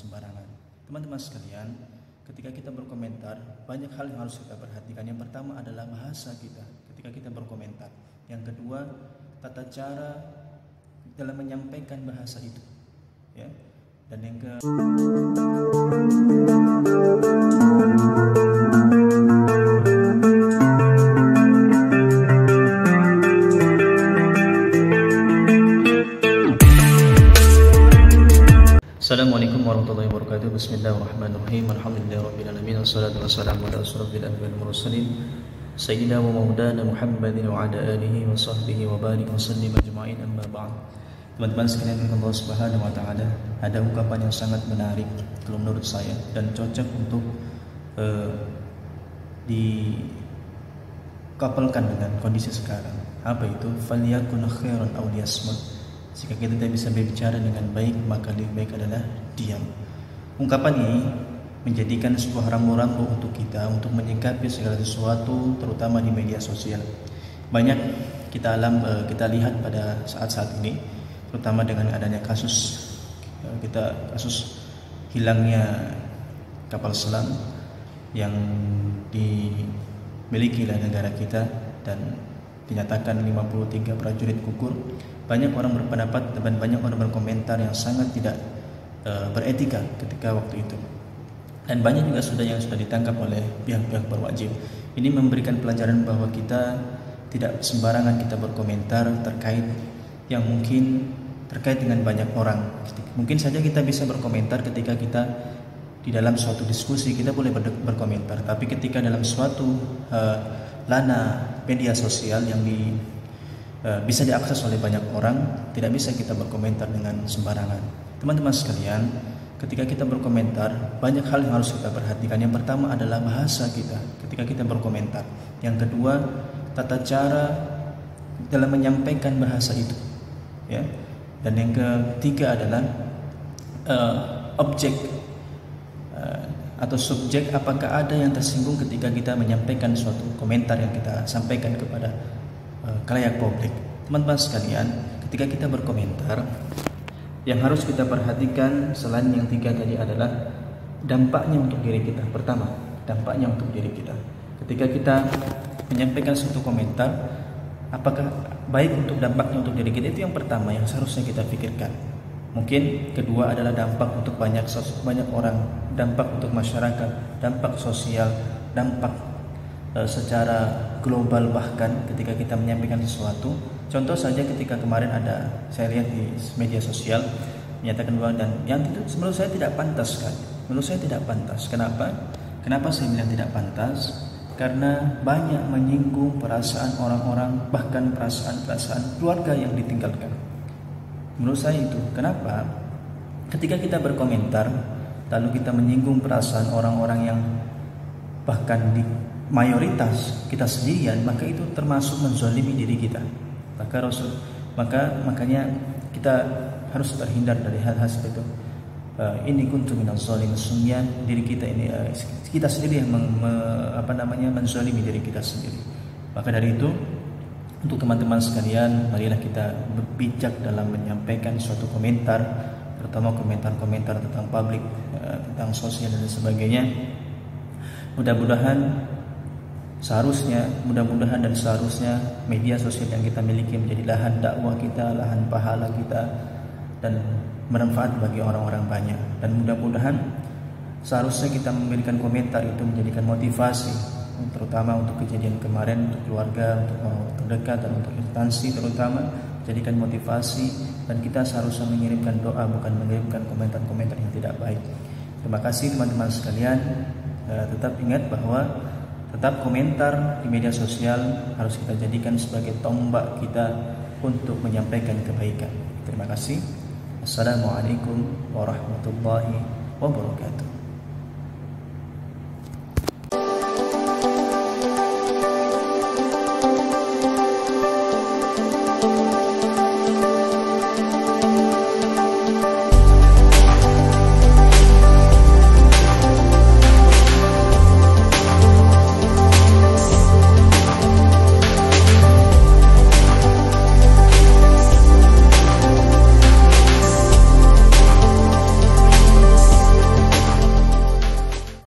sembarangan. Teman-teman sekalian, ketika kita berkomentar, banyak hal yang harus kita perhatikan. Yang pertama adalah bahasa kita ketika kita berkomentar. Yang kedua, tata cara dalam menyampaikan bahasa itu, ya. Dan yang ke Assalamualaikum warahmatullahi wabarakatuh. Bismillahirrahmanirrahim. Alhamdulillahirabbil alamin. Wassalatu wassalamu ala asyrofil anbiya'i wal mursalin sayyidina wa maulana Muhammadin wa ala alihi wa sahbihi wa barik wa sallim ajma'in, amma ba'd. Teman-teman sekalian yang Allah Subhanahu wa taala, ada ungkapan yang sangat menarik kalau menurut saya dan cocok untuk dikapalkan dengan kondisi sekarang. Apa itu? Falyakun khairan aw liyasmut. Jika kita tidak bisa berbicara dengan baik, maka lebih baik adalah diam. Ungkapan ini menjadikan sebuah rambu-rambu untuk kita untuk menyikapi segala sesuatu, terutama di media sosial. Banyak kita lihat pada saat-saat ini, terutama dengan adanya kasus hilangnya kapal selam yang dimiliki oleh negara kita dan dinyatakan 53 prajurit gugur. Banyak orang berpendapat dan banyak orang berkomentar yang sangat tidak beretika ketika waktu itu. Dan banyak juga yang sudah ditangkap oleh pihak-pihak berwajib. Ini memberikan pelajaran bahwa kita tidak sembarangan kita berkomentar terkait yang mungkin terkait dengan banyak orang. Mungkin saja kita bisa berkomentar ketika kita di dalam suatu diskusi, kita boleh berkomentar. Tapi ketika dalam suatu lana media sosial yang bisa diakses oleh banyak orang, tidak bisa kita berkomentar dengan sembarangan. Teman-teman sekalian, ketika kita berkomentar, banyak hal yang harus kita perhatikan. Yang pertama adalah bahasa kita ketika kita berkomentar. Yang kedua, tata cara dalam menyampaikan bahasa itu, ya. Dan yang ketiga adalah objek atau subjek, apakah ada yang tersinggung ketika kita menyampaikan suatu komentar yang kita sampaikan kepada khalayak publik. Teman-teman sekalian, ketika kita berkomentar, yang harus kita perhatikan selain yang tiga tadi adalah dampaknya untuk diri kita. Pertama, dampaknya untuk diri kita. Ketika kita menyampaikan suatu komentar, apakah baik untuk dampaknya untuk diri kita, itu yang pertama yang seharusnya kita pikirkan. Mungkin kedua adalah dampak untuk banyak orang, dampak untuk masyarakat, dampak sosial, dampak secara global, bahkan ketika kita menyampaikan sesuatu. Contoh saja ketika kemarin saya lihat di media sosial menyatakan bahwa, dan yang itu menurut saya tidak pantas kan. Menurut saya tidak pantas. Kenapa saya bilang tidak pantas? Karena banyak menyinggung perasaan orang-orang, bahkan perasaan keluarga yang ditinggalkan. Menurut saya itu. Kenapa? Ketika kita berkomentar lalu kita menyinggung perasaan orang-orang yang bahkan di mayoritas kita sendirian, maka itu termasuk menzalimi diri kita. Makanya kita harus terhindar dari hal-hal seperti itu. Ini kuntu minaz zalimin, sesungguhnya diri kita ini kita sendiri yang menzalimi diri kita sendiri. Maka dari itu, untuk teman-teman sekalian, marilah kita bijak dalam menyampaikan suatu komentar, terutama komentar-komentar tentang publik, tentang sosial dan sebagainya. Mudah-mudahan dan seharusnya media sosial yang kita miliki menjadi lahan dakwah kita, lahan pahala kita, dan bermanfaat bagi orang-orang banyak. Dan mudah-mudahan seharusnya kita memberikan komentar itu menjadikan motivasi, terutama untuk kejadian kemarin, untuk keluarga, untuk orang terdekat, dan untuk instansi terutama, jadikan motivasi. Dan kita seharusnya mengirimkan doa, bukan mengirimkan komentar-komentar yang tidak baik. Terima kasih teman-teman sekalian. Tetap ingat bahwa tetap komentar di media sosial harus kita jadikan sebagai tombak kita untuk menyampaikan kebaikan. Terima kasih. Assalamualaikum warahmatullahi wabarakatuh.